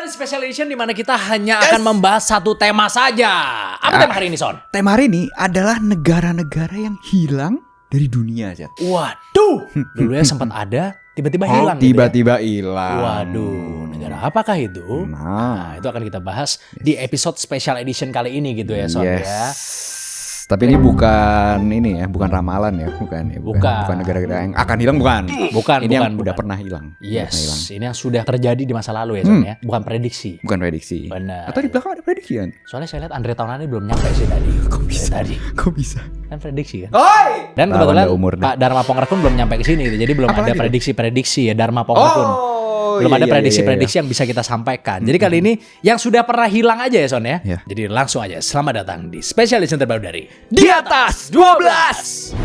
Kembali Special Edition di mana kita hanya akan membahas satu tema saja. Apa tema hari ini, Son? Tema hari ini adalah negara-negara yang hilang dari dunia, Chat. Waduh, dulunya sempat ada, tiba-tiba hilang. Tiba-tiba hilang. Waduh, negara apakah itu? Nah, itu akan kita bahas di episode Special Edition kali ini gitu ya, Son ya. Tapi ini bukan ramalan ya, bukan negara-negara yang akan hilang, bukan. Ini yang udah pernah hilang. Yes, ini yang sudah terjadi di masa lalu ya, Son ya. Bukan prediksi. Benar. Atau di belakang ada prediksi kan? Soalnya saya lihat Andre Taulani belum nyampe sih tadi. Kok bisa? Kan prediksi kan? Oi! Dan kebetulan Pak Dharma Pongrekun belum nyampe ke sini gitu. Jadi belum ada prediksi-prediksi ya Dharma Pongrekun. Belum ada prediksi-prediksi yang bisa kita sampaikan. Jadi kali ini yang sudah pernah hilang aja ya, Son ya. Jadi langsung aja selamat datang di Special Edition terbaru dari Di Atas 12.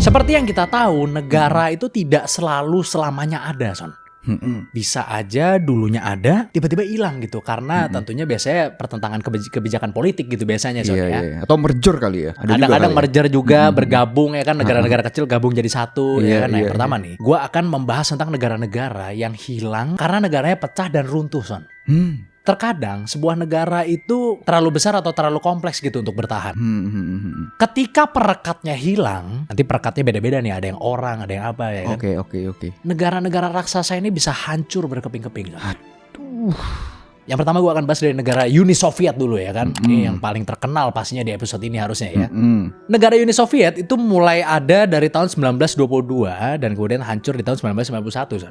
Seperti yang kita tahu, negara itu tidak selalu selamanya ada, Son. Bisa aja dulunya ada, tiba-tiba hilang gitu. Karena tentunya biasanya pertentangan kebijakan politik gitu biasanya, Son ya. Atau merger kali ya. Kadang-kadang merger juga, bergabung ya kan, negara-negara kecil gabung jadi satu ya kan. Nah, yang pertama nih, gue akan membahas tentang negara-negara yang hilang karena negaranya pecah dan runtuh, Son. Terkadang sebuah negara itu terlalu besar atau terlalu kompleks gitu untuk bertahan. Ketika perekatnya hilang, nanti perekatnya beda-beda nih, ada yang orang, ada yang apa ya kan. Oke. Negara-negara raksasa ini bisa hancur berkeping-keping. Aduh. Yang pertama gue akan bahas dari negara Uni Soviet dulu ya kan. Ini yang paling terkenal pastinya di episode ini harusnya ya. Negara Uni Soviet itu mulai ada dari tahun 1922 dan kemudian hancur di tahun 1991. Son.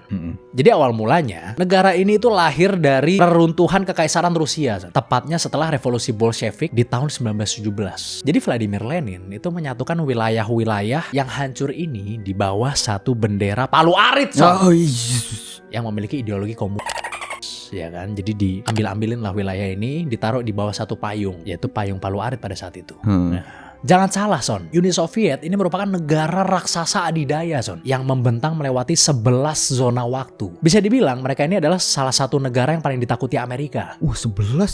Jadi awal mulanya negara ini itu lahir dari reruntuhan kekaisaran Rusia. Son. Tepatnya setelah revolusi Bolshevik di tahun 1917. Jadi Vladimir Lenin itu menyatukan wilayah-wilayah yang hancur ini di bawah satu bendera Palu Arit. Son. Yang memiliki ideologi komunis. Ya kan, jadi diambil-ambilin lah wilayah ini, ditaruh di bawah satu payung, yaitu payung Palu Arit pada saat itu. Nah, jangan salah, Son, Uni Soviet ini merupakan negara raksasa adidaya, Son, yang membentang melewati 11 zona waktu. Bisa dibilang mereka ini adalah salah satu negara yang paling ditakuti Amerika. 11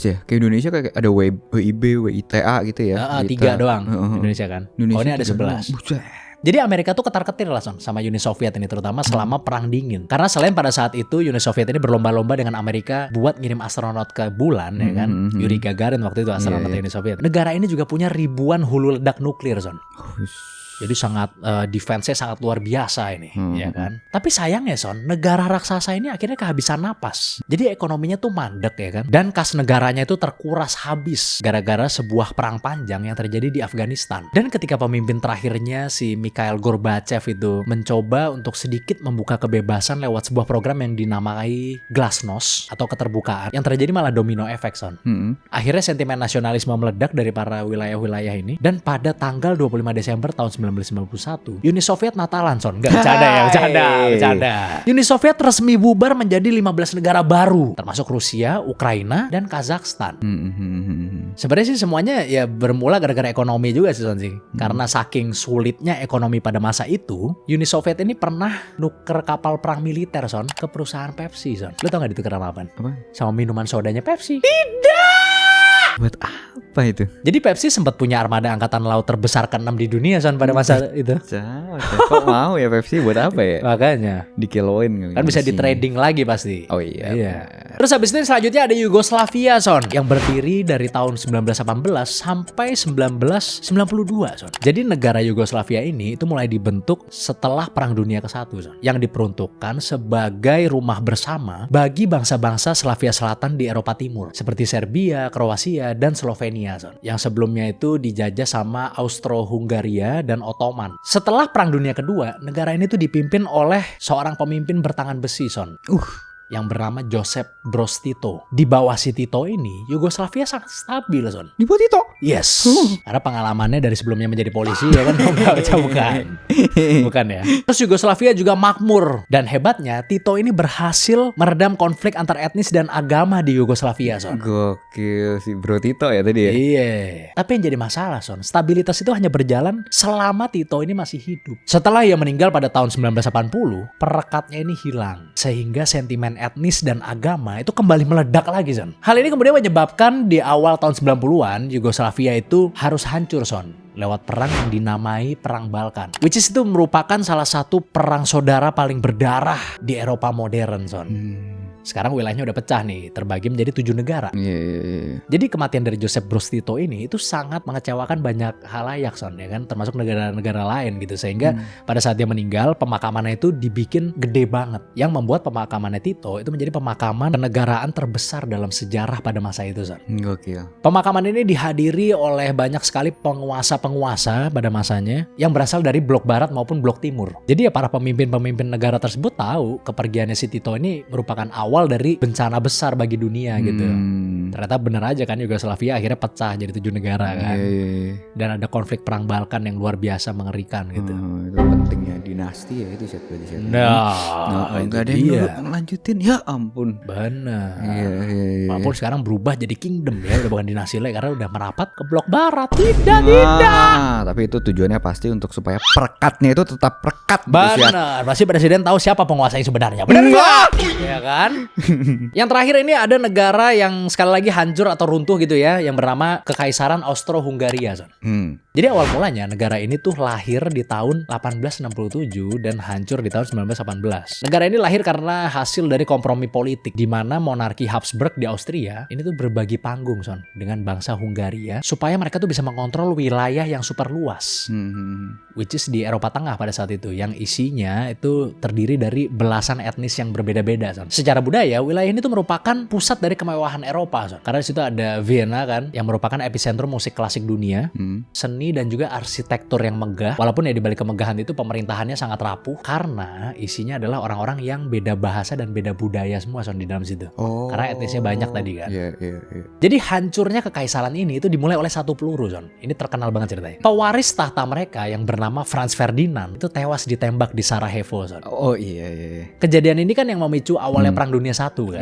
ya? Kayak Indonesia kayak ada WIB, WITA gitu ya. 3 doang Indonesia kan. Indonesia ini ada 11. Jadi Amerika tuh ketar-ketir lah, Son, sama Uni Soviet ini, terutama selama Perang Dingin. Karena selain pada saat itu Uni Soviet ini berlomba-lomba dengan Amerika buat ngirim astronot ke bulan ya kan. Yuri Gagarin waktu itu astronot Uni Soviet. Negara ini juga punya ribuan hulu ledak nuklir, Son. Jadi sangat defense-nya sangat luar biasa ini, ya kan. Tapi sayangnya, Son, negara raksasa ini akhirnya kehabisan napas. Jadi ekonominya tuh mandek ya kan. Dan kas negaranya itu terkuras habis gara-gara sebuah perang panjang yang terjadi di Afghanistan. Dan ketika pemimpin terakhirnya si Mikhail Gorbachev itu mencoba untuk sedikit membuka kebebasan lewat sebuah program yang dinamai Glasnost atau keterbukaan, yang terjadi malah domino efek, Son. Akhirnya sentimen nasionalisme meledak dari para wilayah-wilayah ini. Dan pada tanggal 25 Desember tahun 1991, Uni Soviet Natalan, Son. Gak bercanda ya, bercanda. Uni Soviet resmi bubar menjadi 15 negara baru, termasuk Rusia, Ukraina, dan Kazakhstan. Sebenarnya sih semuanya ya bermula gara-gara ekonomi juga sih, Son sih. Karena saking sulitnya ekonomi pada masa itu, Uni Soviet ini pernah nuker kapal perang militer, Son, ke perusahaan Pepsi, Son. Lo tau gak dituker sama apaan? Sama minuman sodanya Pepsi. Buat apa itu? Jadi Pepsi sempat punya armada angkatan laut terbesar ke-6 di dunia, Son, pada masa itu. Kok mau ya Pepsi buat apa ya? Makanya dikiloin kan bisa di trading lagi pasti. Oh iya. Terus habis itu selanjutnya ada Yugoslavia, Son, yang berdiri dari tahun 1918 sampai 1992, Son. Jadi negara Yugoslavia ini itu mulai dibentuk setelah Perang Dunia ke-1, Son, yang diperuntukkan sebagai rumah bersama bagi bangsa-bangsa Slavia Selatan di Eropa Timur, seperti Serbia, Kroasia, dan Slovenia, Son, yang sebelumnya itu dijajah sama Austro-Hungaria dan Ottoman. Setelah Perang Dunia Kedua, negara ini tuh dipimpin oleh seorang pemimpin bertangan besi, Son. Yang bernama Joseph Broz Tito. Di bawah si Tito ini, Yugoslavia sangat stabil, Son. Di bawah Tito? Yes. Karena pengalamannya dari sebelumnya menjadi polisi ya kan. Bukan ya. Terus Yugoslavia juga makmur. Dan hebatnya, Tito ini berhasil meredam konflik antar etnis dan agama di Yugoslavia, Son. Gokil si Bro Tito ya tadi ya? Iya. Tapi yang jadi masalah, Son, stabilitas itu hanya berjalan selama Tito ini masih hidup. Setelah ia meninggal pada tahun 1980, perekatnya ini hilang. Sehingga sentimen etnis dan agama itu kembali meledak lagi, Son. Hal ini kemudian menyebabkan di awal tahun 90-an Yugoslavia itu harus hancur, Son, lewat perang yang dinamai Perang Balkan. Which is itu merupakan salah satu perang saudara paling berdarah di Eropa modern, Son. Sekarang wilayahnya udah pecah nih, terbagi menjadi 7 negara. Jadi kematian dari Joseph Broz Tito ini itu sangat mengecewakan banyak halayak, Son, ya kan, termasuk negara-negara lain gitu. Sehingga pada saat dia meninggal, pemakamannya itu dibikin gede banget, yang membuat pemakamannya Tito itu menjadi pemakaman kenegaraan terbesar dalam sejarah pada masa itu, Son. Gokil. Pemakaman ini dihadiri oleh banyak sekali penguasa-penguasa pada masanya yang berasal dari blok barat maupun blok timur. Jadi ya para pemimpin-pemimpin negara tersebut tahu kepergiannya si Tito ini merupakan awal dari bencana besar bagi dunia gitu. Ternyata bener aja kan, Yugoslavia akhirnya pecah jadi 7 negara kan. Dan ada konflik perang Balkan yang luar biasa mengerikan gitu. Itu pentingnya dinasti ya itu siapa. Enggak ada yang lanjutin, ya ampun. Benar. Walaupun sekarang berubah jadi kingdom ya, udah bukan dinasti lagi karena udah merapat ke blok barat. Tidak. Tapi itu tujuannya pasti untuk supaya perekatnya itu tetap perekat. Benar. Pasti presiden tahu siapa penguasa yang sebenarnya. Benar enggak? Ya kan? Yang terakhir ini ada negara yang sekali lagi hancur atau runtuh gitu ya, yang bernama Kekaisaran Austro-Hungaria, Son. Jadi awal mulanya negara ini tuh lahir di tahun 1867 dan hancur di tahun 1918. Negara ini lahir karena hasil dari kompromi politik di mana monarki Habsburg di Austria ini tuh berbagi panggung, Son, dengan bangsa Hungaria supaya mereka tuh bisa mengontrol wilayah yang super luas. Which is di Eropa Tengah pada saat itu, yang isinya itu terdiri dari belasan etnis yang berbeda-beda, Son. Secara budaya, wilayah ini tuh merupakan pusat dari kemewahan Eropa, Son. Karena di situ ada Vienna kan, yang merupakan epicentrum musik klasik dunia, seni dan juga arsitektur yang megah. Walaupun ya di balik kemegahan itu pemerintahannya sangat rapuh karena isinya adalah orang-orang yang beda bahasa dan beda budaya semua, Son, di dalam situ. Karena etnisnya banyak tadi kan. Jadi hancurnya kekaisaran ini itu dimulai oleh satu peluru, Son. Ini terkenal banget ceritanya. Pewaris tahta mereka yang bernama Franz Ferdinand itu tewas ditembak di Sarajevo, Son. Kejadian ini kan yang memicu awalnya Perang Dunia I kan.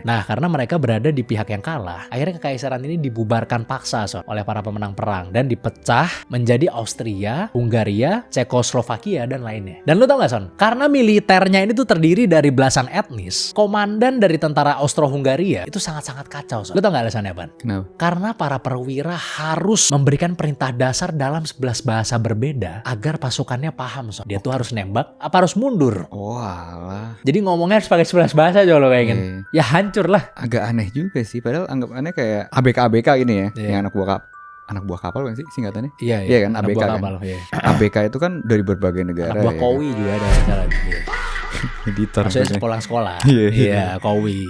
Nah, karena mereka berada di pihak yang kalah, akhirnya kekaisaran ini dibubarkan paksa, Son, oleh para pemenang perang dan dipecah menjadi Austria, Hungaria, Cekoslovakia dan lainnya. Dan lu tau gak, Son? Karena militernya ini tuh terdiri dari belasan etnis, komandan dari tentara Austro-Hungaria itu sangat-sangat kacau, Son. Lu tau gak alasannya, Pan? Kenapa? Karena para perwira harus memberikan perintah dasar dalam 11 bahasa berbeda agar pasukannya paham, Son. Dia tuh harus nembak apa harus mundur. Jadi ngomongnya harus pakai 11 bahasa aja lo kayaknya. Ya hancur lah. Agak aneh juga sih, padahal anggapannya kayak ABK ini ya, yang anak buah kapal kan sih singkatannya? Iya kan, anak ABK buah kan. kapal, ABK itu kan dari berbagai negara. Anak buah Kowi juga ada misalnya. Editor maksudnya sekolah-sekolah. Kowi.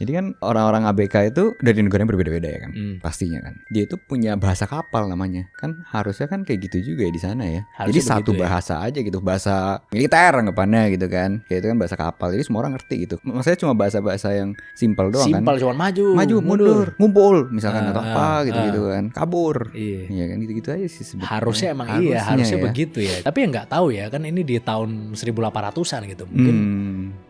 Jadi kan orang-orang ABK itu dari negara yang berbeda-beda ya kan, pastinya kan. Dia itu punya bahasa kapal namanya. Kan harusnya kan kayak gitu juga ya di sana ya. Harusnya jadi satu bahasa aja gitu, bahasa militer anggapannya gitu kan. Kayak itu kan bahasa kapal. Jadi semua orang ngerti gitu. Maksudnya cuma bahasa-bahasa yang simpel doang kan. Simpel cuma maju, mundur, ngumpul misalkan atau apa gitu kan. Kabur. Iya kan gitu-gitu aja sih sebenarnya. Harusnya emang harusnya begitu ya. Tapi ya nggak tahu ya kan, ini di tahun 1800-an gitu. Mungkin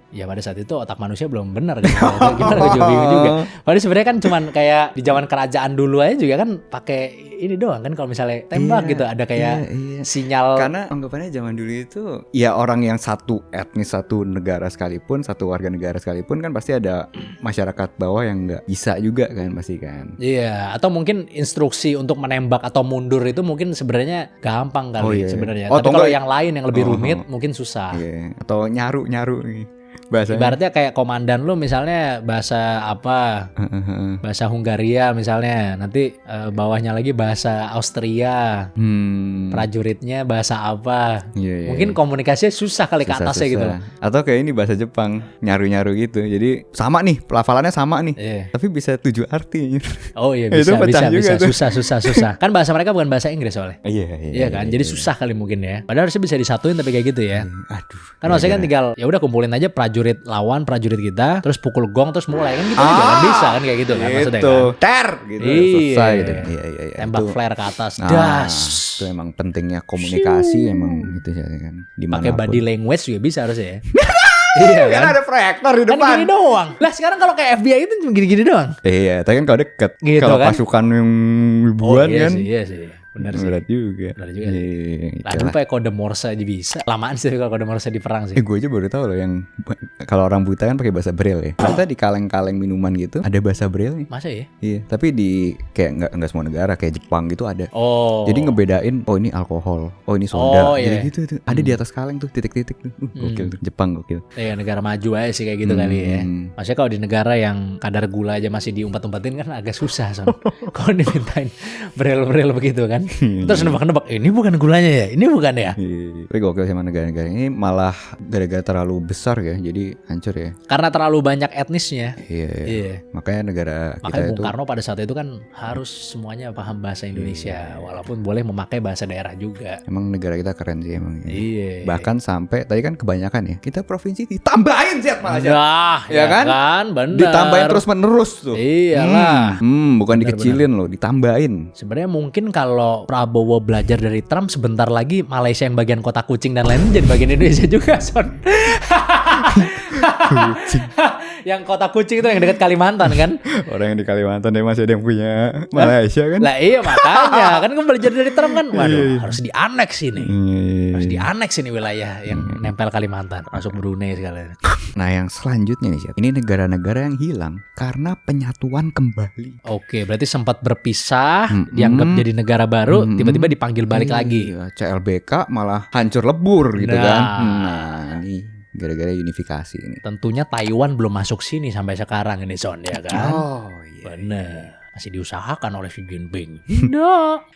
ya pada saat itu otak manusia belum benar gitu. Gimana gue juga bingung juga. Padahal sebenarnya kan cuman kayak di zaman kerajaan dulu aja juga kan pakai ini doang kan, kalau misalnya tembak gitu ada kayak sinyal. Karena anggapannya zaman dulu itu ya orang yang satu etnis, satu negara sekalipun, satu warga negara sekalipun kan pasti ada masyarakat bawah yang nggak bisa juga kan pasti kan. Iya, atau mungkin instruksi untuk menembak atau mundur itu mungkin sebenarnya gampang kali sebenarnya. Tapi kalau yang lain yang lebih rumit mungkin susah. Atau nyaru bahasanya. Ibaratnya kayak komandan lu misalnya bahasa apa, bahasa Hungaria misalnya, nanti bawahnya lagi bahasa Austria, prajuritnya bahasa apa, mungkin komunikasinya susah kali ke atasnya gitu. Atau kayak ini bahasa Jepang, nyaru gitu, jadi sama nih, pelafalannya sama nih, tapi bisa 7 arti. Oh iya bisa, susah. Kan bahasa mereka bukan bahasa Inggris soalnya. Iya kan, jadi susah kali mungkin ya. Padahal harusnya bisa disatuin tapi kayak gitu ya. Kan maksudnya kan tinggal ya udah kumpulin aja prajurit lawan prajurit kita, terus pukul gong terus mulai kan gitu aja kan bisa kan kayak gitu kan maksudnya kan. Ter gitu selesai gitu. Tembak flare ke atas. Das. Itu emang pentingnya komunikasi emang gitu ya kan. Pakai body language juga bisa harusnya ya. Iya kan ada proyektor di depan. Kan gini doang. Lah sekarang kalau kayak FBI itu cuma gini-gini doang. Iya, tapi kan kalau deket. Gitu, kalau kan? pasukan yang ribuan kan. Iya sih. Benar sih. Berat juga. Benar juga. Aduh, pakai kode Morse aja bisa. Lamaan sih kalau kode Morse di perang sih. Gue aja baru tahu loh yang kalau orang buta kan pakai bahasa Braille ya. Ternyata di kaleng-kaleng minuman gitu ada bahasa Braille. Masa ya? Iya, tapi di kayak enggak semua negara, kayak Jepang gitu ada. Oh. Jadi ngebedain, oh ini alkohol, oh ini soda. Jadi gitu tuh. Ada di atas kaleng tuh titik-titik tuh. Gokil tuh. Jepang gokil. Iya, negara maju aja sih kayak gitu kali ya. Maksudnya kalau di negara yang kadar gula aja masih diumpat-umpatin kan agak susah Son. Kalau dimintain Braille begitu kan. Terus nebak-nebak, ini bukan gulanya ya? Ini bukan ya? Tapi gokil sama negara-negara ini malah gara-gara terlalu besar ya, jadi hancur ya. Karena terlalu banyak etnisnya. Iya. Makanya negara Makanya kita Bung Karno pada saat itu kan harus semuanya paham bahasa Indonesia, walaupun boleh memakai bahasa daerah juga. Emang negara kita keren sih emang. Iya. Bahkan sampai tadi kan kebanyakan ya, kita provinsi ditambahin sih malah. Ya kan? Bener. Ditambahin terus-menerus tuh. Iyalah. Bukan dikecilin loh, ditambahin. Sebenarnya mungkin kalau Prabowo belajar dari Trump, sebentar lagi Malaysia yang bagian kota kucing dan lain jadi bagian Indonesia juga, Son. Yang kota kucing itu yang dekat Kalimantan kan? Orang yang di Kalimantan dia masih ada yang punya Malaysia kan? Lah iya makanya kan belajar dari Trump kan. Waduh, harus dianeks ini. Harus dianeks ini wilayah yang nempel Kalimantan, masuk Brunei segala. Nah, yang selanjutnya nih, ini negara-negara yang hilang karena penyatuan kembali. Oke, berarti sempat berpisah, dianggap jadi negara baru, tiba-tiba dipanggil balik lagi. CLBK malah hancur lebur gitu kan. Nah, ini gara-gara unifikasi ini. Tentunya Taiwan belum masuk sini sampai sekarang ini Son ya kan? Oh iya. Bener. Masih diusahakan oleh Xi Jinping.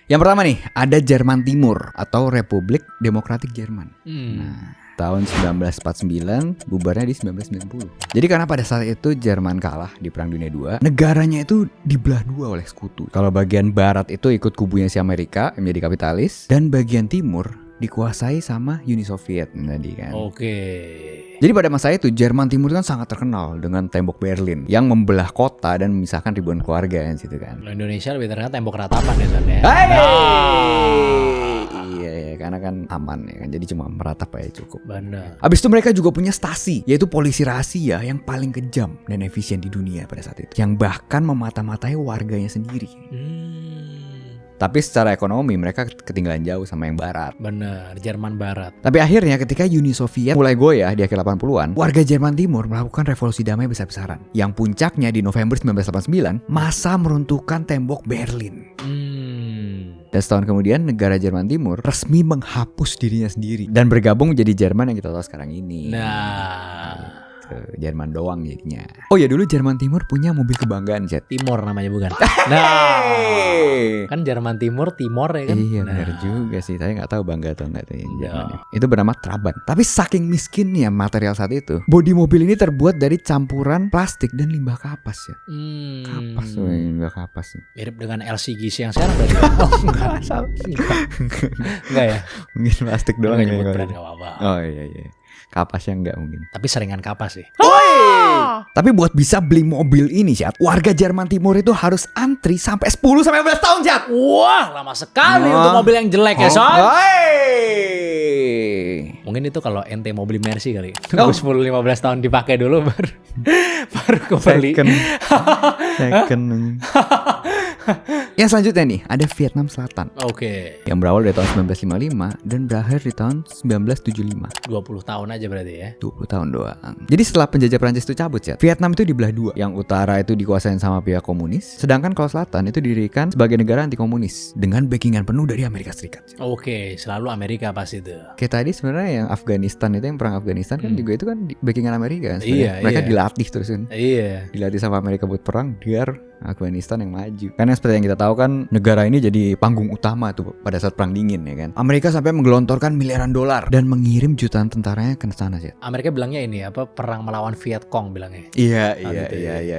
Yang pertama nih, ada Jerman Timur atau Republik Demokratik Jerman. Nah, tahun 1949, bubarnya di 1990. Jadi karena pada saat itu Jerman kalah di Perang Dunia II, negaranya itu dibelah dua oleh sekutu. Kalau bagian barat itu ikut kubunya si Amerika yang menjadi kapitalis, dan bagian timur dikuasai sama Uni Soviet tadi kan. Oke. Jadi pada masa itu Jerman Timur kan sangat terkenal dengan tembok Berlin yang membelah kota dan memisahkan ribuan keluarga kan situ kan. Indonesia lebih terkenal tembok ratapan ya Son ya. Iya, karena kan aman ya kan. Jadi cuma meratap aja cukup. Benar. Abis itu mereka juga punya stasi, yaitu polisi rahasia yang paling kejam dan efisien di dunia pada saat itu, yang bahkan memata-matai warganya sendiri. Tapi secara ekonomi mereka ketinggalan jauh sama yang barat. Bener, Jerman Barat. Tapi akhirnya ketika Uni Soviet mulai goyah di akhir 80-an, warga Jerman Timur melakukan revolusi damai besar-besaran. Yang puncaknya di November 1989, massa meruntuhkan tembok Berlin. Dan setahun kemudian negara Jerman Timur resmi menghapus dirinya sendiri dan bergabung menjadi Jerman yang kita tahu sekarang ini. Nah, Jerman doang jadinya. Oh ya, dulu Jerman Timur punya mobil kebanggaan, Jet. Timor namanya bukan? Nah, kan Jerman Timur ya kan? Iya benar juga sih. Saya nggak tahu bangga atau nggak tuh yang Jerman. Itu bernama Trabant. Tapi saking miskinnya material saat itu, bodi mobil ini terbuat dari campuran plastik dan limbah kapas ya. Kapas tuh, limbah kapas. Mirip dengan LCGC yang sekarang berarti. Oh enggak ya? Mungkin plastik doang ya. Brand, gak apa-apa. Oh iya. Kapasnya enggak mungkin. Tapi seringan kapas sih. Tapi buat bisa beli mobil ini, Jat, warga Jerman Timur itu harus antri sampai 10-15 tahun, Jat. Wah, lama sekali untuk mobil yang jelek ya, Son. Mungkin itu kalau ente mau beli Mercy kali. Tunggu 10-15 tahun dipakai dulu baru kebeli. Second. Yang selanjutnya nih, ada Vietnam Selatan. Oke. Yang berawal dari tahun 1955 dan berakhir di tahun 1975. 20 tahun aja berarti ya. 20 tahun doang. Jadi setelah penjajah Prancis itu cabut ya, Vietnam itu dibelah dua. Yang utara itu dikuasain sama pihak komunis, sedangkan kalau selatan itu didirikan sebagai negara anti komunis dengan backingan penuh dari Amerika Serikat. Oke, selalu Amerika pas itu. Kayak tadi sebenarnya yang Afghanistan itu, yang perang Afghanistan kan juga itu kan backingan Amerika kan. Iya, mereka dilatih terus kan. Iya. Dilatih sama Amerika buat perang biar Afghanistan yang maju. Karena seperti yang kita tahu kan, negara ini jadi panggung utama tuh pada saat perang dingin ya kan. Amerika sampai menggelontorkan miliaran dolar dan mengirim jutaan tentaranya ke sana sih. Amerika bilangnya ini apa, perang melawan Vietcong bilangnya. Iya.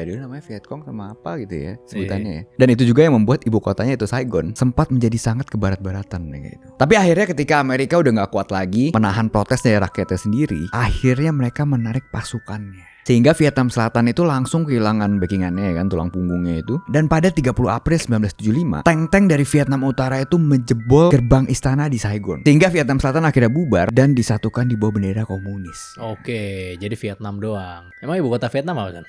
Dulu namanya Vietcong sama apa gitu ya sebutannya ya. Dan itu juga yang membuat ibu kotanya itu Saigon sempat menjadi sangat kebarat-baratan gitu. Tapi akhirnya ketika Amerika udah gak kuat lagi menahan protes dari rakyatnya sendiri, akhirnya mereka menarik pasukannya. Sehingga Vietnam Selatan itu langsung kehilangan backingannya kan, tulang punggungnya itu. Dan pada 30 April 1975, tank-tank dari Vietnam Utara itu menjebol gerbang istana di Saigon. Sehingga Vietnam Selatan akhirnya bubar dan disatukan di bawah bendera komunis. Oke, jadi Vietnam doang. Emang ibu kota Vietnam apa kan?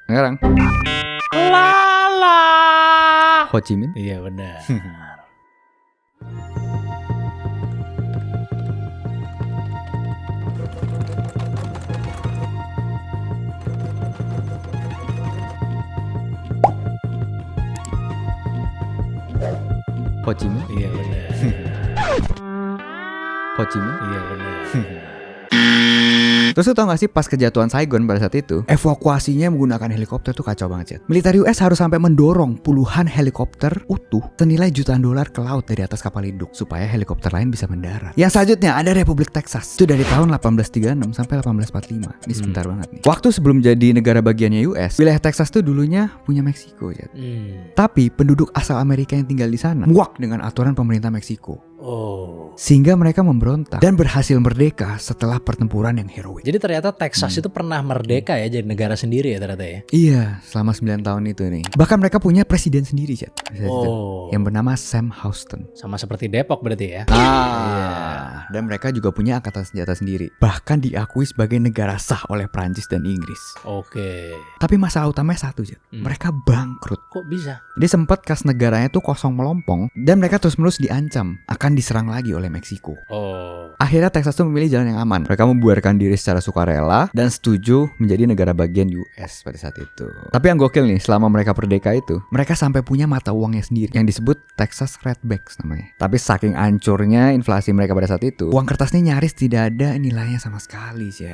Sekarang Lala. Ho Chi Minh. Iya benar. Ho Chi Minh. Iya benar. Ho Chi Minh. Iya benar. Terus lu tau gak sih pas kejatuhan Saigon pada saat itu, evakuasinya menggunakan helikopter tuh kacau banget, Chat. Militer US harus sampai mendorong puluhan helikopter utuh senilai jutaan dolar ke laut dari atas kapal induk supaya helikopter lain bisa mendarat. Yang selanjutnya ada Republik Texas. Itu dari tahun 1836 sampai 1845. Ini sebentar banget nih. Waktu sebelum jadi negara bagiannya US, wilayah Texas tuh dulunya punya Meksiko, Chat. Tapi penduduk asal Amerika yang tinggal di sana muak dengan aturan pemerintah Meksiko. Sehingga mereka memberontak dan berhasil merdeka setelah pertempuran yang heroik. Jadi ternyata Texas itu pernah merdeka ya, jadi negara sendiri ya ternyata ya. Iya, selama 9 tahun itu nih. Bahkan mereka punya presiden sendiri, Chat. Yang bernama Sam Houston. Sama seperti Depok berarti ya. Dan mereka juga punya angkatan senjata sendiri. Bahkan diakui sebagai negara sah oleh Prancis dan Inggris. Tapi masalah utamanya satu, Chat. Mereka bangkrut. Kok bisa? Jadi sempat kas negaranya tuh kosong melompong dan mereka terus-menerus diancam akan diserang lagi oleh Meksiko. Akhirnya Texas tuh memilih jalan yang aman. Mereka membuarkan diri secara sukarela dan setuju menjadi negara bagian US pada saat itu. Tapi yang gokil nih, selama mereka merdeka itu, mereka sampai punya mata uangnya sendiri yang disebut Texas Redbacks namanya. Tapi saking hancurnya inflasi mereka pada saat itu, uang kertasnya nyaris tidak ada nilainya sama sekali sih.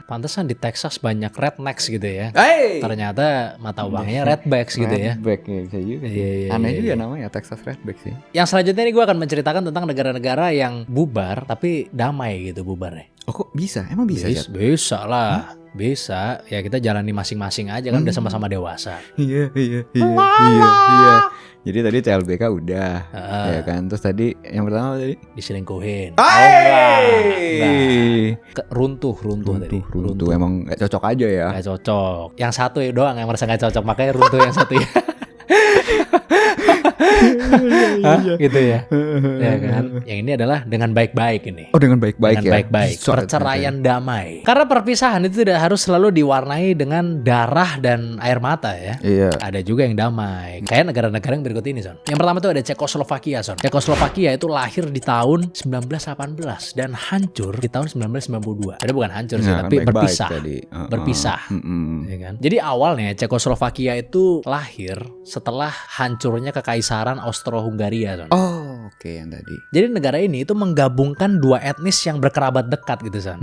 Pantesan di Texas banyak rednecks gitu ya. Ternyata mata uangnya redbacks gitu ya. Redback ya, bisa juga. Aneh juga namanya Texas Redbacks sih. Yang selanjutnya ini gue akan menceritakan tentang negara-negara yang bubar tapi damai gitu bubarnya. Oh kok bisa? Emang bisa? Bisa lah. Bisa. Ya kita jalani masing-masing aja kan udah sama-sama dewasa. Iya. Jadi tadi CLBK udah, ya kan. Terus tadi yang pertama tadi diselingkuhin. Enggak. Runtuh tadi. Runtuh. Emang gak cocok aja ya. Gak cocok. Yang satu ya doang yang merasa gak cocok, makanya runtuh yang satu ya. Gitu ya. Ya kan. Yang ini adalah dengan baik-baik ini. Oh, dengan baik-baik dengan baik-baik. Perceraian damai. Karena perpisahan itu tidak harus selalu diwarnai dengan darah dan air mata ya. Iya. Ada juga yang damai. Kayak negara-negara yang berikut ini, Son. Yang pertama itu ada Cekoslovakia, Son. Cekoslovakia itu lahir di tahun 1918 dan hancur di tahun 1992. Jadi bukan hancur sih, tapi berpisah. Berpisah. Ya kan? Jadi awalnya Cekoslovakia itu lahir setelah hancurnya kekaisaran Austro-Hungaria, Son. Oke, yang tadi. Jadi negara ini itu menggabungkan dua etnis yang berkerabat dekat gitu, Son.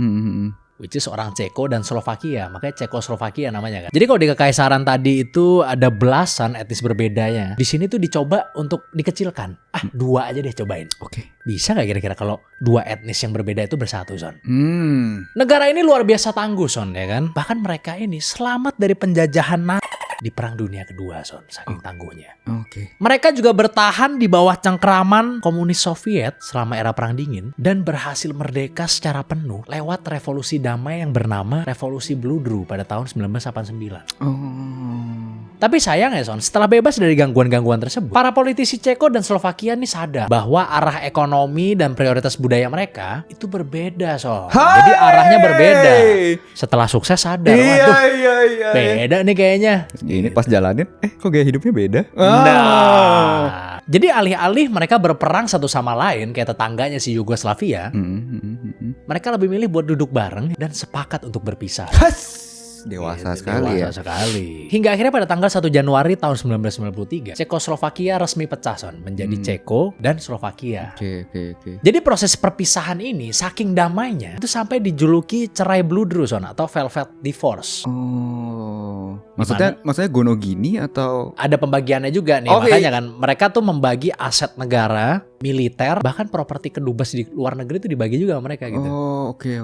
Which is orang Ceko dan Slovakia, makanya Cekoslovakia namanya kan. Jadi kalau di kekaisaran tadi itu ada belasan etnis berbedanya. Di sini tuh dicoba untuk dikecilkan. Dua aja deh cobain. Oke. Bisa gak kira-kira kalau dua etnis yang berbeda itu bersatu, Son? Negara ini luar biasa tangguh, Son, ya kan? Bahkan mereka ini selamat dari penjajahan di Perang Dunia Kedua, Son, saking tangguhnya. Oke. Mereka juga bertahan di bawah cengkraman komunis Soviet selama era Perang Dingin dan berhasil merdeka secara penuh lewat revolusi damai yang bernama Revolusi Bludru pada tahun 1989. Tapi sayang ya, Son, setelah bebas dari gangguan-gangguan tersebut, para politisi Ceko dan Slovakia nih sadar bahwa arah ekonomi dan prioritas budaya mereka itu berbeda, Son. Jadi arahnya berbeda. Setelah sukses sadar, waduh, beda nih kayaknya. Ini pas jalanin, kok gaya hidupnya beda? Jadi alih-alih mereka berperang satu sama lain kayak tetangganya si Yugoslavia, mereka lebih milih buat duduk bareng dan sepakat untuk berpisah. Dewasa sekali ya. Hingga akhirnya pada tanggal 1 Januari tahun 1993, Cekoslovakia resmi pecah, Son, menjadi Ceko dan Slovakia. Oke. Jadi proses perpisahan ini saking damainya itu sampai dijuluki cerai bludru, Son, atau velvet divorce. Maksudnya gono gini atau ada pembagiannya juga nih. Makanya kan mereka tuh membagi aset negara, militer, bahkan properti kedubes di luar negeri itu dibagi juga sama mereka gitu. Oke.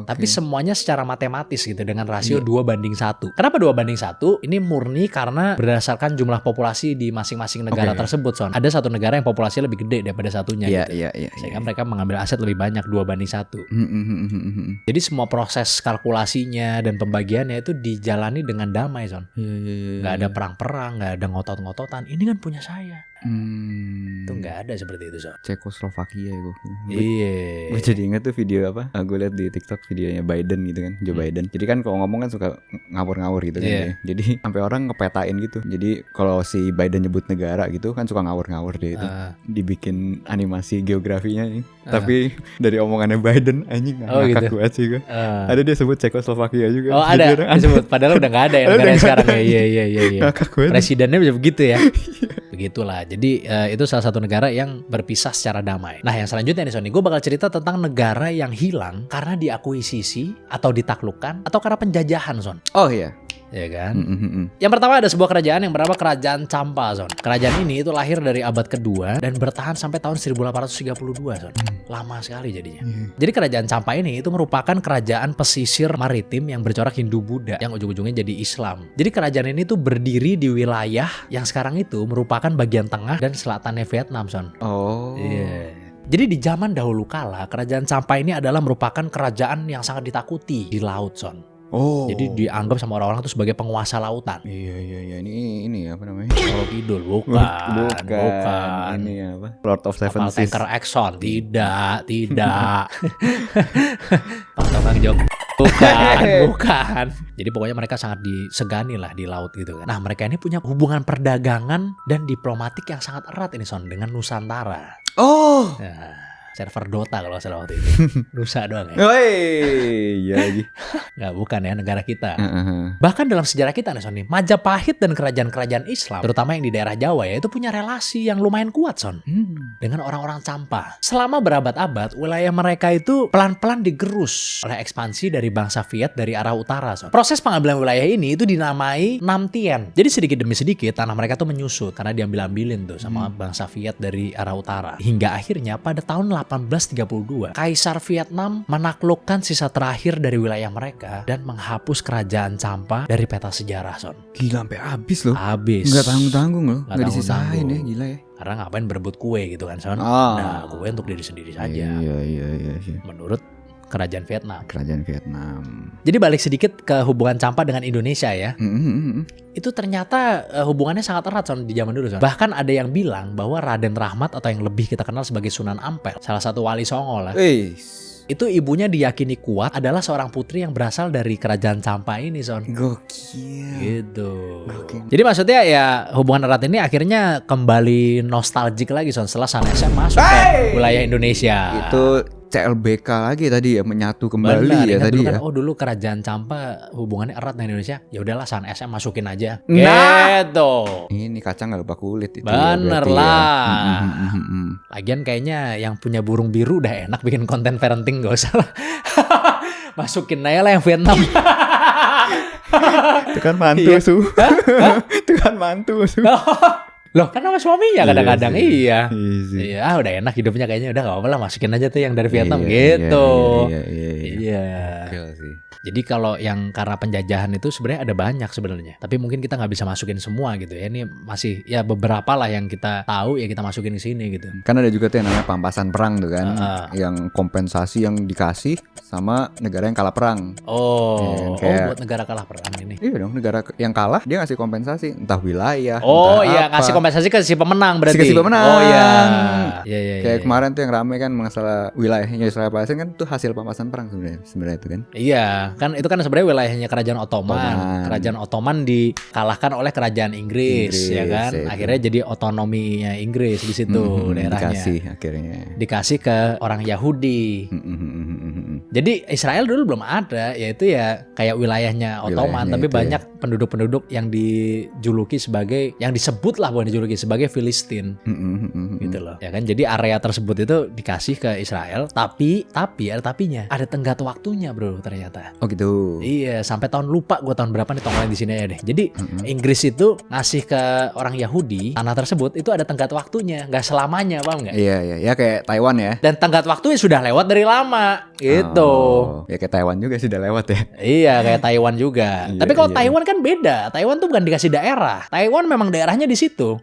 Tapi semuanya secara matematis gitu dengan rasio 2:1. Kenapa 2:1? Ini murni karena berdasarkan jumlah populasi di masing-masing negara tersebut, Son. Ada satu negara yang populasinya lebih gede daripada satunya gitu. Sehingga mereka mengambil aset lebih banyak 2:1. Jadi semua proses kalkulasinya dan pembagiannya itu dijalani dengan damai, Son. Gak ada perang-perang, gak ada ngotot-ngototan. Ini kan punya saya. Itu gak ada seperti itu, Son. Cekoslovakia ya gue. Iya. Gue jadi inget tuh video apa? Gue liat di TikTok videonya Biden gitu kan, Joe Biden. Jadi kan kalau ngomong kan suka ngawur-ngawur gitu kan. Ya. Jadi sampai orang ngepetain gitu. Jadi kalau si Biden nyebut negara gitu kan suka ngawur-ngawur dia itu. Dibikin animasi geografinya nih. Tapi dari omongannya Biden anjing ngakak banget sih gue. Ada dia sebut Cekoslovakia juga. Oh ada disebut. Padahal udah gak ada ya negara sekarang ya. Iya. Presidennya bisa begitu ya. begitulah. Jadi itu salah satu negara yang berpisah secara damai. Nah yang selanjutnya nih Sony, gue bakal cerita tentang negara yang hilang karena diakuisisi atau ditaklukkan atau karena penjajahan, Son. Oh iya. Ya kan? Yang pertama ada sebuah kerajaan yang bernama Kerajaan Champa, Son. Kerajaan ini itu lahir dari abad kedua dan bertahan sampai tahun 1832, Son. Lama sekali jadinya. Jadi Kerajaan Champa ini itu merupakan kerajaan pesisir maritim yang bercorak Hindu-Buddha yang ujung-ujungnya jadi Islam. Jadi kerajaan ini tuh berdiri di wilayah yang sekarang itu merupakan bagian tengah dan selatannya Vietnam, Son. Oh. Iya. Jadi di zaman dahulu kala, Kerajaan Champa ini adalah merupakan kerajaan yang sangat ditakuti di laut, Son. Oh. Jadi dianggap sama orang-orang itu sebagai penguasa lautan. Iya. Ini apa namanya? Kalau Kidul, bukan. Ini apa? Lord of Seven Seas. Tanker Exxon, tidak. Bang Jok. Bukan. Jadi pokoknya mereka sangat disegani lah di laut gitu kan. Nah mereka ini punya hubungan perdagangan dan diplomatik yang sangat erat ini, Son, dengan Nusantara. Oh. Nah, server Dota kalau salah waktu itu. Nusa doang ya. Iya lagi. Nggak, bukan ya, negara kita. Bahkan dalam sejarah kita nih, Son, Majapahit dan kerajaan-kerajaan Islam, terutama yang di daerah Jawa ya, itu punya relasi yang lumayan kuat, Son, dengan orang-orang Champa. Selama berabad-abad, wilayah mereka itu pelan-pelan digerus oleh ekspansi dari bangsa Viet dari arah utara, Son. Proses pengambilan wilayah ini itu dinamai Nam Tien. Jadi sedikit demi sedikit tanah mereka tuh menyusut karena diambil-ambilin tuh sama bangsa Viet dari arah utara. Hingga akhirnya pada tahun 1832, Kaisar Vietnam menaklukkan sisa terakhir dari wilayah mereka dan menghapus kerajaan Champa dari peta sejarah, Son. Gila, sampai habis loh. Habis. Nggak tanggung-tanggung loh. Nggak Nggak disisain tanggung-tanggung. ya, gila ya. Karena ngapain berebut kue gitu kan, Son. Ah. Nah, kue untuk diri sendiri saja. Iya. Menurut kerajaan Vietnam. Kerajaan Vietnam. Jadi balik sedikit ke hubungan Champa dengan Indonesia ya. Itu ternyata hubungannya sangat erat, Son, di zaman dulu, Son. Bahkan ada yang bilang bahwa Raden Rahmat atau yang lebih kita kenal sebagai Sunan Ampel, salah satu wali Songo lah. Itu ibunya diyakini kuat adalah seorang putri yang berasal dari kerajaan Champa ini, Son. Gokil. Gitu. Jadi maksudnya ya hubungan erat ini akhirnya kembali nostalgic lagi, Son, setelah Sanesem masuk ke wilayah Indonesia. Itu CLBK lagi tadi ya, menyatu kembali. Benar, ya tadi kan, ya. oh dulu kerajaan Champa hubungannya erat dengan Indonesia. Ya udahlah San SM masukin aja. Nah. Gitu. Ini kacang nggak lupa kulit itu. Bener ya, lah. Ya. Lagian kayaknya yang punya burung biru udah enak bikin konten parenting, gak usah lah. Masukin aja lah yang Vietnam. Itu kan mantu su. Itu kan mantu su. Loh kan sama suaminya kadang-kadang. Iya. Iya. Udah enak hidupnya kayaknya, udah gak apa-apa lah, masukin aja tuh yang dari Vietnam gitu. Iya. Gokil sih. Jadi kalau yang karena penjajahan itu sebenarnya ada banyak sebenarnya. Tapi mungkin kita nggak bisa masukin semua gitu ya. Ini masih ya beberapa lah yang kita tahu ya kita masukin ke sini gitu. Kan ada juga tuh yang namanya pampasan perang tuh kan. Yang kompensasi yang dikasih sama negara yang kalah perang. Buat negara kalah perang ini. Iya dong, negara yang kalah dia ngasih kompensasi, entah wilayah. Ngasih kompensasi ke si pemenang berarti. Si pemenang. Oh iya. Kayak kemarin tuh yang rame kan masalah wilayahnya Israel Palestina kan tuh hasil pampasan perang sebenarnya itu kan. Iya, kan itu kan sebenarnya wilayahnya kerajaan Ottoman. Kerajaan Ottoman dikalahkan oleh kerajaan Inggris ya kan. Akhirnya jadi otonominya Inggris di situ daerahnya. Dikasih ke orang Yahudi. Jadi Israel dulu belum ada, yaitu ya kayak wilayahnya Ottoman, tapi banyak penduduk-penduduk yang dijuluki sebagai, yang disebut lah bukan dijuluki, sebagai Filistin. Gitu loh. Ya kan, jadi area tersebut itu dikasih ke Israel, tapi ada tapinya. Ada tenggat waktunya, Bro, ternyata. Oh gitu. Iya, sampai tahun lupa gue tahun berapa nih, tongolin di sini aja deh. Jadi Inggris itu ngasih ke orang Yahudi tanah tersebut itu ada tenggat waktunya, nggak selamanya, paham nggak? Iya, ya kayak Taiwan ya. Dan tenggat waktunya sudah lewat dari lama, gitu. Ya kayak Taiwan juga sudah lewat ya. Iya, kayak Taiwan juga. Tapi kalau Taiwan kan beda. Taiwan tuh bukan dikasih daerah. Taiwan memang daerahnya di situ.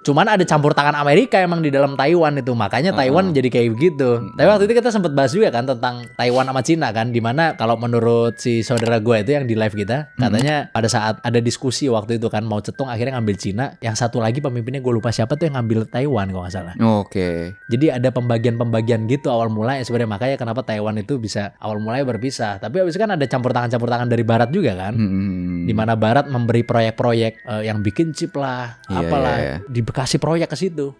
Cuman ada campur tangan Amerika emang di dalam Taiwan itu, makanya Taiwan jadi kayak begitu. Tapi waktu itu kita sempat bahas juga kan tentang Taiwan sama Cina kan, dimana kalau menurut si saudara gue itu yang di live kita, katanya pada saat ada diskusi waktu itu kan Mao Zedong akhirnya ngambil Cina, yang satu lagi pemimpinnya gue lupa siapa tuh yang ngambil Taiwan kalau nggak salah. Oke. Jadi ada pembagian gitu awal mulanya sebenarnya, makanya kenapa Taiwan itu bisa awal mulanya berpisah. Tapi habis itu kan ada campur tangan dari Barat juga kan, dimana Barat memberi proyek-proyek yang bikin chip lah, apalah, kasih proyek ke situ.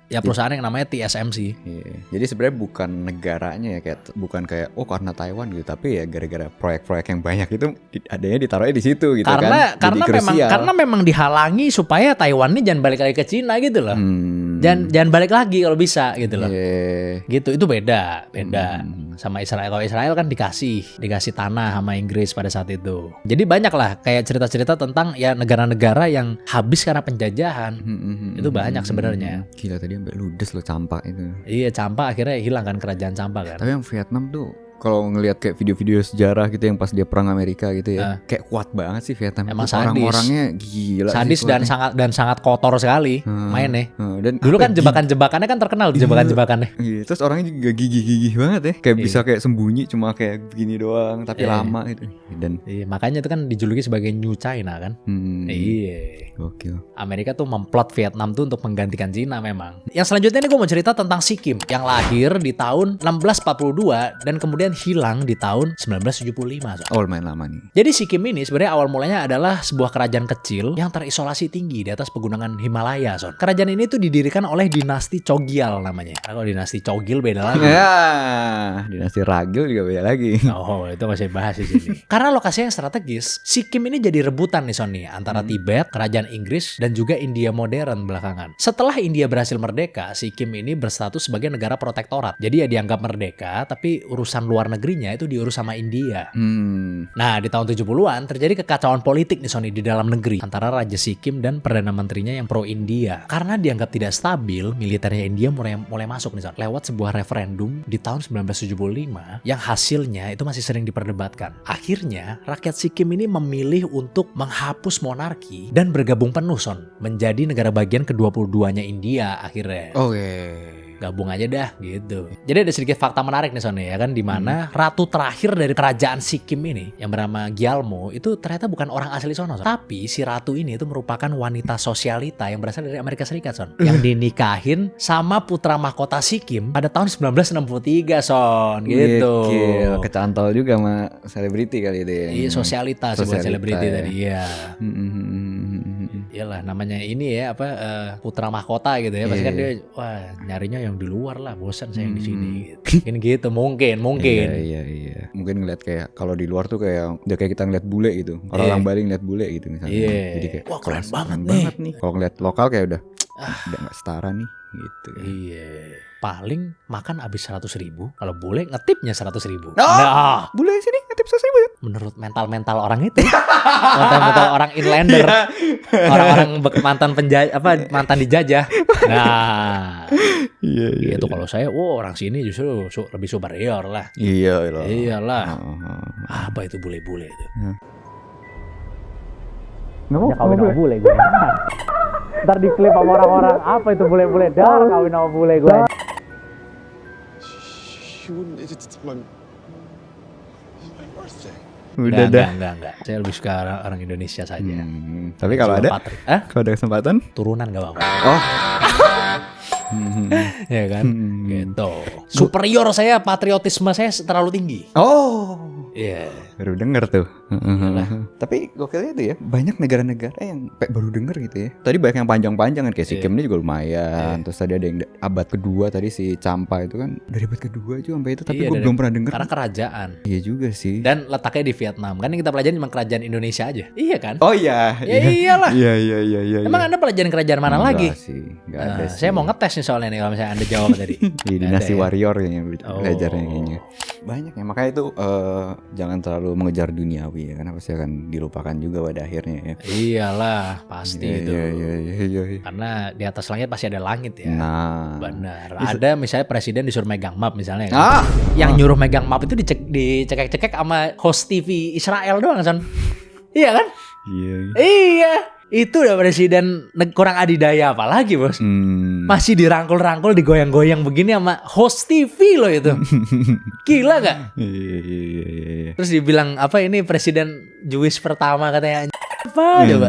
Ya perusahaan yang namanya TSMC. Iya. Jadi sebenarnya bukan negaranya ya, kayak bukan kayak karena Taiwan gitu, tapi ya gara-gara proyek-proyek yang banyak itu adanya ditaruhnya di situ gitu karena memang dihalangi supaya Taiwan ini jangan balik lagi ke Cina gitu loh. Jangan balik lagi kalau bisa gitu loh. Gitu, itu beda sama Israel. Kalau Israel kan dikasih tanah sama Inggris pada saat itu. Jadi banyak lah kayak cerita-cerita tentang ya negara-negara yang habis karena penjajahan. Itu banyak sebenarnya. Gila, tadi sampai ludes loh Campak itu. Iya, Campak akhirnya hilang kan, kerajaan Campak kan. Tapi yang Vietnam tuh kalau ngelihat kayak video-video sejarah gitu yang pas dia perang Amerika gitu ya, kayak kuat banget sih Vietnam. Emang sadis. Orang-orangnya gila sadis sih, dan sangat kotor sekali mainnya. Dan dulu kan jebakan-jebakannya kan terkenal jebakan-jebakannya. Iya, terus orangnya juga gigih-gigih banget ya. Kayak bisa kayak sembunyi cuma kayak begini doang tapi lama gitu. Dan makanya itu kan dijuluki sebagai New China kan. Iya. Gokil. Amerika tuh memplot Vietnam tuh untuk menggantikan Cina memang. Yang selanjutnya ini gue mau cerita tentang Sikkim yang lahir di tahun 1642 dan kemudian hilang di tahun 1975. Lumayan lama nih. Jadi Sikkim ini sebenarnya awal mulanya adalah sebuah kerajaan kecil yang terisolasi tinggi di atas pegunungan Himalaya, Son. Kerajaan ini tuh didirikan oleh dinasti Chogyal namanya. Kalau dinasti Chogyal beda lagi. Ya, dinasti Ragil juga beda lagi. Oh, itu masih bahas di sini. Karena lokasinya yang strategis, Sikkim ini jadi rebutan nih, Son, nih, antara Tibet, kerajaan Inggris, dan juga India modern belakangan. Setelah India berhasil merdeka, Sikkim ini berstatus sebagai negara protektorat. Jadi ya dianggap merdeka, tapi urusan luar negerinya itu diurus sama India. Nah, di tahun 70-an terjadi kekacauan politik nih, Sony, di dalam negeri antara Raja Sikkim dan Perdana Menterinya yang pro India. Karena dianggap tidak stabil, militernya India mulai masuk nih, Son, lewat sebuah referendum di tahun 1975 yang hasilnya itu masih sering diperdebatkan. Akhirnya, rakyat Sikkim ini memilih untuk menghapus monarki dan bergabung penuh, Son, menjadi negara bagian ke-22-nya India akhirnya. Gabung aja dah gitu. Jadi ada sedikit fakta menarik nih, Son, ya kan, di mana ratu terakhir dari kerajaan Sikkim ini yang bernama Gyalmo itu ternyata bukan orang asli sono, Son. Tapi si ratu ini itu merupakan wanita sosialita yang berasal dari Amerika Serikat, Son, yang dinikahin sama putra mahkota Sikkim pada tahun 1963, Son, gitu. Kecantol juga sama selebriti kali itu ya. Iya, sosialita sebuah selebriti tadi ya. Iyalah namanya ini ya putra mahkota gitu ya. Pasti kan dia nyarinya yang di luar lah, bosan saya yang di sini. Gitu. Mungkin. Iya. Mungkin ngeliat kayak kalau di luar tuh kayak udah kayak kita ngeliat bule gitu. Orang Bali ngeliat bule gitu misalnya. Jadi kayak wah keren banget nih. Kalau ngeliat lokal kayak udah nggak setara nih gitu. Iya. Paling makan habis 100.000. Kalau bule ngetipnya 100.000. Nah, bule sini ngetip 100.000 ya? Menurut mental orang itu, mental orang inlander, orang-orang mantan dijajah. Nah, iya. Itu kalau saya, orang sini justru lebih superior lah. Iyalah. Apa itu bule-bule itu? Ya kawin sama bule gue. Ntar diklip sama orang-orang, apa itu bule-bule? Dar kawin sama bule gue. Udah dah. Enggak. Saya lebih suka orang Indonesia saja. Tapi kalau ada kesempatan, turunan gak apa-apa. Ya kan? Gitu. Superior saya, patriotisme saya terlalu tinggi. Iya. Baru denger tuh. Tapi gokilnya itu ya, banyak negara-negara yang baru denger gitu ya. Tadi banyak yang panjang-panjang kan, kayak Sikkim ini juga lumayan. Terus tadi ada yang abad kedua tadi si Champa itu kan dari abad kedua juga sampai itu, tapi gue belum pernah denger. Karena kerajaan. Iya juga sih. Dan letaknya di Vietnam. Kan yang kita pelajarin cuma kerajaan Indonesia aja. Iya kan? Oh iya. Iyalah. Iya. Emang Anda pelajarin kerajaan mana lagi? Enggak ada sih. Saya mau ngetes nih soalnya nih kalau misalnya Anda jawab tadi. Di dinasti warrior kayaknya belajarnya kayaknya. Banyak ya, makanya itu jangan terlalu mengejar duniawi ya, karena pasti akan dilupakan juga pada akhirnya ya. Iyalah, pasti itu. Iya. Karena di atas langit pasti ada langit ya. Nah, benar. Ada misalnya presiden disuruh megang map misalnya kan. Yang nyuruh megang map itu dicekek-cekek sama host TV Israel doang, Son. Iya kan? Iya. Itu udah presiden kurang adidaya apalagi, Bos. Masih dirangkul-rangkul, digoyang-goyang begini sama host TV loh itu. Gila gak? Iya. Terus dibilang apa ini presiden Jewish pertama katanya. Apa coba?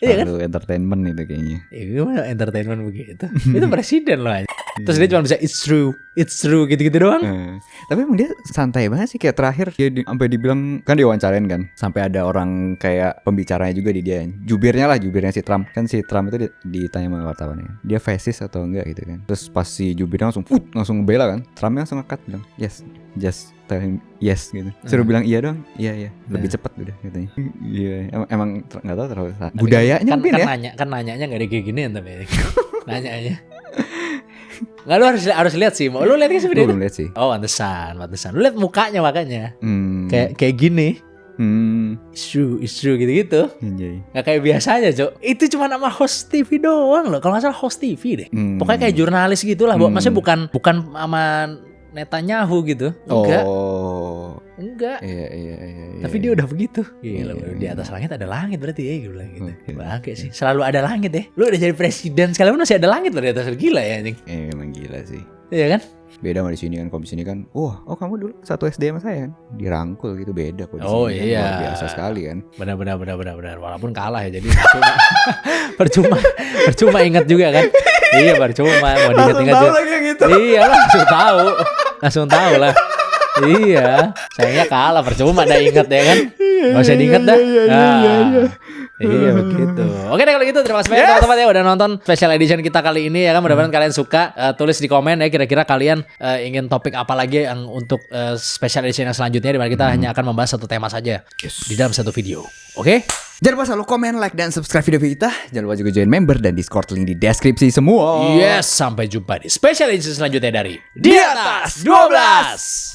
Iya kan? Lalu entertainment itu kayaknya. Gimana entertainment begitu? Itu presiden loh aja. Terus dia cuma bisa it's true gitu-gitu doang. Tapi emang dia santai banget sih, kayak terakhir dia sampai dibilang kan diwawancarain kan, sampai ada orang kayak pembicaranya juga di dia. Jubirnya si Trump. Kan si Trump itu ditanya sama wartawannya, dia fascist atau enggak gitu kan. Terus pas si jubirnya langsung ngebela kan. Trumpnya langsung nge-cut bilang, "Yes, just tell him yes" gitu. Suruh bilang iya dong. Iya. Lebih cepat udah katanya. Iya, emang enggak tahu terlalu budayanya kan, mungkin kan ya. nanyanya enggak ada kayak ginian tapi. Nanyanya. Nggak, lu harus lihat sih. Lu lihat kan sih video itu? Belum lihat sih. Oh, pantesan. Lu lihat mukanya makanya. Kayak gini. It's true gitu-gitu. Nggak kayak biasanya, Cok. Itu cuma nama host TV doang loh. Kalau nggak salah host TV deh. Pokoknya kayak jurnalis gitulah. Maksudnya bukan sama Netanyahu gitu. Enggak. Iya. Tapi dia udah begitu. Gila, di atas langit ada langit berarti ya, gue bilang gitu. Bangke sih. Selalu ada langit ya. Lu udah jadi presiden sekarang masih ada langit loh di atas. Gila ya anjing. Emang gila sih. Iya kan? Beda sama di sini kan. Kalau di sini kan, kamu dulu satu SD sama saya kan, dirangkul gitu, beda kok di sini. Oh iya. Kan, biasa sekali kan. Benar. Walaupun kalah ya, jadi percuma ingat juga kan. Iya, percuma mau diingat-ingat juga. Gitu. Iya, langsung tahu lah. Iya, sayangnya kalah, percuma dah ingat ya kan. Gak usah diingat dah. Iya begitu. Oke deh kalau gitu, terima kasih banyak teman-teman ya udah nonton special edition kita kali ini ya kan. Mudah-mudahan kalian suka. Tulis di komen ya kira-kira kalian ingin topik apa lagi yang untuk special edition yang selanjutnya, dimana kita hanya akan membahas satu tema saja di dalam satu video. Oke? Jangan lupa selalu komen, like, dan subscribe video kita. Jangan lupa juga join member dan Discord, link di deskripsi semua. Yes, sampai jumpa di special edition selanjutnya dari Di Atas 12.